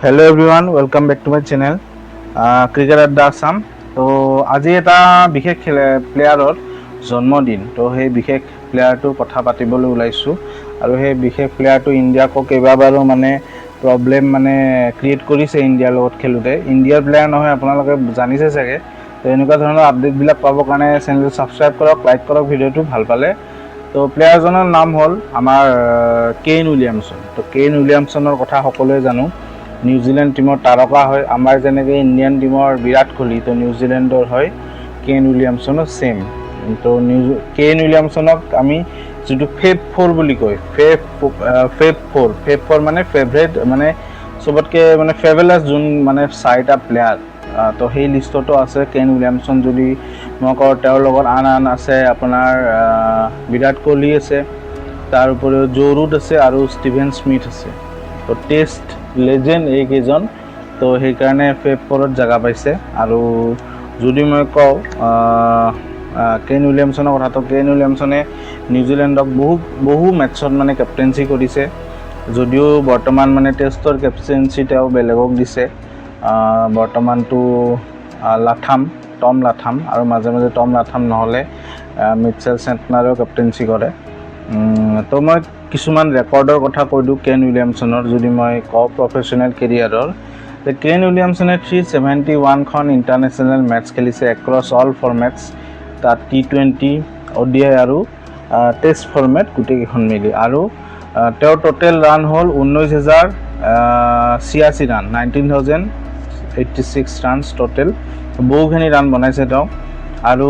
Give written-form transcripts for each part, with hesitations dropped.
Hello everyone, welcome back to my channel Cricket Adda Assam. তো আজি এটা বিশেষ প্লেয়াৰৰ জন্মদিন, তো সেই বিশেষ প্লেয়াৰটোৰ কথা পাতিবলৈ ওলাইছোঁ আৰু সেই বিশেষ প্লেয়াৰটো ইণ্ডিয়াক কেইবাবাৰো মানে প্ৰব্লেম মানে ক্ৰিয়েট কৰিছে ইণ্ডিয়াৰ লগত খেলোঁতে। ইণ্ডিয়াৰ প্লেয়াৰ নহয়, আপোনালোকে জানিছে চাগে। তো এনেকুৱা ধৰণৰ আপডেটবিলাক পাবৰ কাৰণে চেনেলটো ছাবস্ক্ৰাইব কৰক, লাইক কৰক ভিডিঅ'টো ভাল পালে। তো প্লেয়াৰজনৰ নাম হ'ল আমাৰ কেইন উইলিয়ামছন। তো কেইন উইলিয়ামছনৰ কথা সকলোৱে জানো। নিউজিলেণ্ড টিমৰ তাৰকা হয়, আমাৰ যেনেকৈ ইণ্ডিয়ান টিমৰ বিৰাট কোহলি, তো নিউজিলেণ্ডৰ হয় কেইন উইলিয়ামছনো ছেইম। তো কেইন উইলিয়ামছনক আমি যিটো ফেভ ফ'ৰ বুলি কয়, ফেভ ফ'ৰ মানে ফেভৰেট, মানে চবতকৈ মানে ফেভেলাছ যোন মানে 4টা প্লেয়াৰ, তো সেই লিষ্টতো আছে কেইন উইলিয়ামছন। যদি মই কওঁ তেওঁৰ লগত আন আছে আপোনাৰ বিৰাট কোহলি আছে, তাৰ উপৰিও জো ৰুট আছে আৰু ষ্টিভেন স্মিথ আছে। তো টেষ্ট লেজেণ্ড এইকেইজন, তো সেইকাৰণে ফেভ ফ'ৰত জেগা পাইছে। আৰু যদি মই কওঁ কেইন উইলিয়ামছনৰ কথা, তো কেইন উইলিয়ামছনে নিউজিলেণ্ডক বহু মেটছত মানে কেপ্টেইনচি কৰিছে, যদিও বৰ্তমান মানে টেষ্টৰ কেপ্টেইনচি তেওঁ বেলেগক দিছে। বৰ্তমানটো টম লাথাম, আৰু মাজে মাজে টম লাথাম নহ'লে মিটচেল চেণ্টনাৰেও কেপ্টেইনচি কৰে। তো মই কিছুমান ৰেকৰ্ডৰ কথা কৈ দিওঁ কেইন উইলিয়ামছনৰ। যদি মই কওঁ প্ৰফেশ্যনেল কেৰিয়াৰৰ, কেইন উইলিয়ামছনে 371খন ইণ্টাৰনেশ্যনেল মেটচ খেলিছে এক্ৰছ অল ফৰ্মেটছ, তাত T20, ODI আৰু টেষ্ট ফৰ্মেট গোটেইকেইখন মিলি। আৰু তেওঁৰ টোটেল ৰান হ'ল 19,086 ৰান, 19,086 ৰানছ টোটেল। বহুখিনি ৰান বনাইছে তেওঁ। আৰু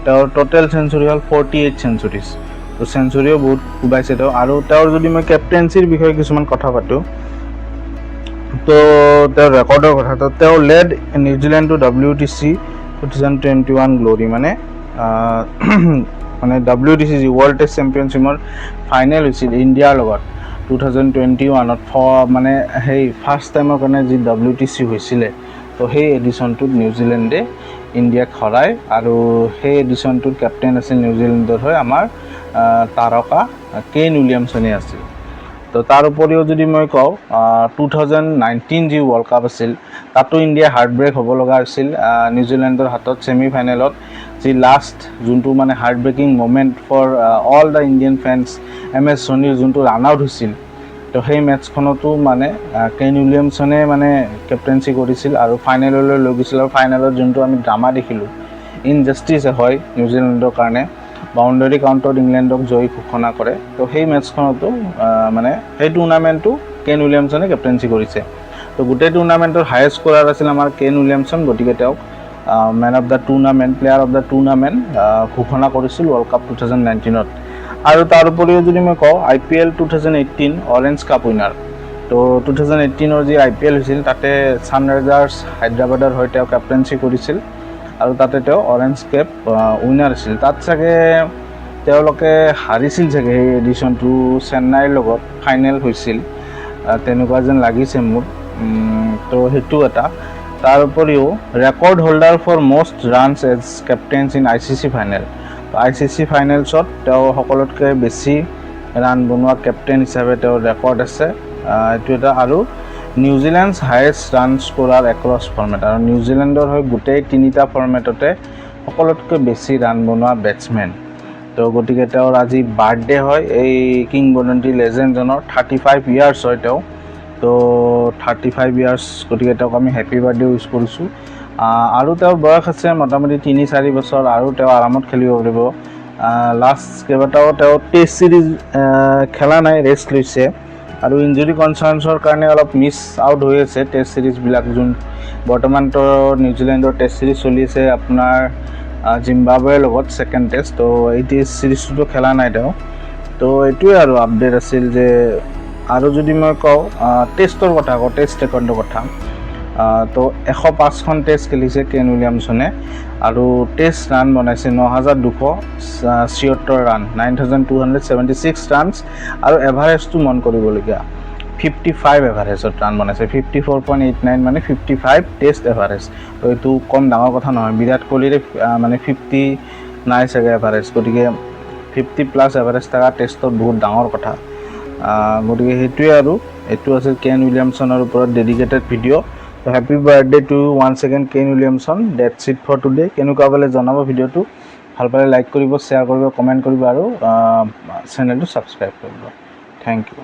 তেওঁৰ টোটেল চেঞ্চুৰী হ'ল 48 চেঞ্চুৰিজ, তো চেঞ্চুৰীও বহুত কোবাইছে তেওঁ। আৰু তেওঁৰ যদি মই কেপ্টেইনচিৰ বিষয়ে কিছুমান কথা পাতোঁ, তো তেওঁৰ ৰেকৰ্ডৰ কথা, তো তেওঁ led New Zealand to WTC 2021 glory, মানে WTC যি ৱৰ্ল্ড টেষ্ট চেম্পিয়নশ্বিপৰ ফাইনেল হৈছিল ইণ্ডিয়াৰ লগত 2021ত, মানে সেই ফাৰ্ষ্ট টাইমৰ কাৰণে যি WTC হৈছিলে, তো সেই এডিশ্যনটোত নিউজিলেণ্ডে ইণ্ডিয়াক হৰাই। আৰু সেই এডিশ্যনটোৰ কেপ্টেইন আছিল নিউজিলেণ্ডৰ হৈ আমাৰ তাৰকা কেইন উইলিয়ামছনে আছিল। তো তাৰ উপৰিও যদি মই কওঁ 2019 যি ৱৰ্ল্ড কাপ আছিল, তাতো ইণ্ডিয়া হাৰ্ট ব্ৰেক হ'ব লগা আছিল নিউজিলেণ্ডৰ হাতত ছেমি ফাইনেলত। যি লাষ্ট যোনটো মানে heart breaking moment for all the Indian fans, MS ধোনীৰ যোনটো ৰান আউট হৈছিল, তো সেই মেটচখনতো মানে কেইন উইলিয়ামছনে মানে কেপ্টেইনচি কৰিছিল আৰু ফাইনেললৈ লৈ গৈছিল। আৰু ফাইনেলত যোনটো আমি ড্ৰামা দেখিলোঁ, ইনজাষ্টিছ হয় নিউজিলেণ্ডৰ কাৰণে, বাউণ্ডাৰী কাউণ্টত ইংলেণ্ডক জয়ী ঘোষণা কৰে। তো সেই মেটচখনতো মানে সেই টুৰ্ণামেণ্টটো কেইন উইলিয়ামছনে কেপ্টেইনচি কৰিছে। তো গোটেই টুৰ্ণামেণ্টৰ হায়েষ্ট স্ক'ৰাৰ আছিল আমাৰ কেইন উইলিয়ামছন, গতিকে তেওঁক man of the tournament, player of the tournament ঘোষণা কৰিছিল ৱৰ্ল্ড কাপ 2019ত। আৰু তাৰ উপৰিও যদি মই কওঁ IPL 2018 অৰেঞ্জ কাপ উইনাৰ, তো 2018ৰ যি IPL হৈছিল, তাতে ছানৰাইজাৰ্ছ হায়দৰাবাদৰ হৈ তেওঁ কেপ্টেইনচি কৰিছিল আৰু তাতে তেওঁ অৰেঞ্জ কেপ উইনাৰ আছিল। তাত চাগে তেওঁলোকে হাৰিছিল চাগে সেই এডিশ্যনটো চেন্নাইৰ লগত, ফাইনেল হৈছিল তেনেকুৱা যেন লাগিছে মোৰ। তো সেইটো এটা। তাৰ উপৰিও record holder for most runs as captains in ICC final, ICC ফাইনেলছত তেওঁ সকলোতকৈ বেছি ৰান বনোৱা কেপ্টেইন হিচাপে তেওঁৰ ৰেকৰ্ড আছে, এইটো এটা। আৰু New Zealand's highest run scorer across format, আৰু নিউজিলেণ্ডৰ হৈ গোটেই 3টা ফৰ্মেটতে সকলোতকৈ বেছি ৰান বনোৱা বেটছমেন। তো গতিকে তেওঁৰ আজি বাৰ্থডে হয় এই কিংবদন্তি লেজেণ্ডজনৰ, 35 ইয়াৰ্ছ হয় তেওঁ। তো 35 ইয়াৰ্ছ, গতিকে তেওঁক আমি হেপী বাৰ্থডে উইচ কৰিছোঁ। আৰু তেওঁৰ বয়স আছে মোটামুটি 3-4 বছৰ, আৰু তেওঁ আৰামত খেলিব পাৰিব। লাষ্ট কেইবাটাও তেওঁ টেষ্ট ছিৰিজ খেলা নাই, ৰেষ্ট লৈছে। আৰু ইঞ্জুৰি কনচাৰ্ণছৰ কাৰণে অলপ মিছ আউট হৈ আছে টেষ্ট ছিৰিজবিলাক। যোন বৰ্তমানতো নিউজিলেণ্ডৰ টেষ্ট ছিৰিজ চলি আছে আপোনাৰ জিম্বাবৱেৰ লগত, ছেকেণ্ড টেষ্ট। তো এই টেষ্ট ছিৰিজটোতো খেলা নাই তেওঁ। তো এইটোৱে আৰু আপডেট আছিল যে। আৰু যদি মই কওঁ টেষ্টৰ কথা কওঁ, টেষ্ট ৰেকৰ্ডৰ কথা, তো 105খন টেষ্ট খেলিছে কেইন উইলিয়ামছনে, আৰু টেষ্ট ৰান বনাইছে 9,276 ৰান, 9,276 ৰানছ। আৰু এভাৰেজটো মন কৰিবলগীয়া, 55 এভাৰেজত ৰান বনাইছে, 54.89 মানে 55 টেষ্ট এভাৰেজ। তো এইটো কম ডাঙৰ কথা নহয়। বিৰাট কোহলিৰে মানে 50 নাই চাগে এভাৰেজ, গতিকে 50+ এভাৰেজ থকা টেষ্টত বহুত ডাঙৰ কথা। গতিকে সেইটোৱে আৰু এইটো আছিল কেন উইলিয়ামছনৰ ওপৰত ডেডিকেটেড ভিডিঅ'। তো happy birthday to once again Kane Williamson. That's it for today. কেনেকুৱা পালে জনাব ভিডিঅ'টো, ভাল পালে লাইক কৰিব, শ্বেয়াৰ কৰিব, কমেণ্ট কৰিব আৰু চেনেলটো ছাবস্ক্ৰাইব কৰিব। Thank U.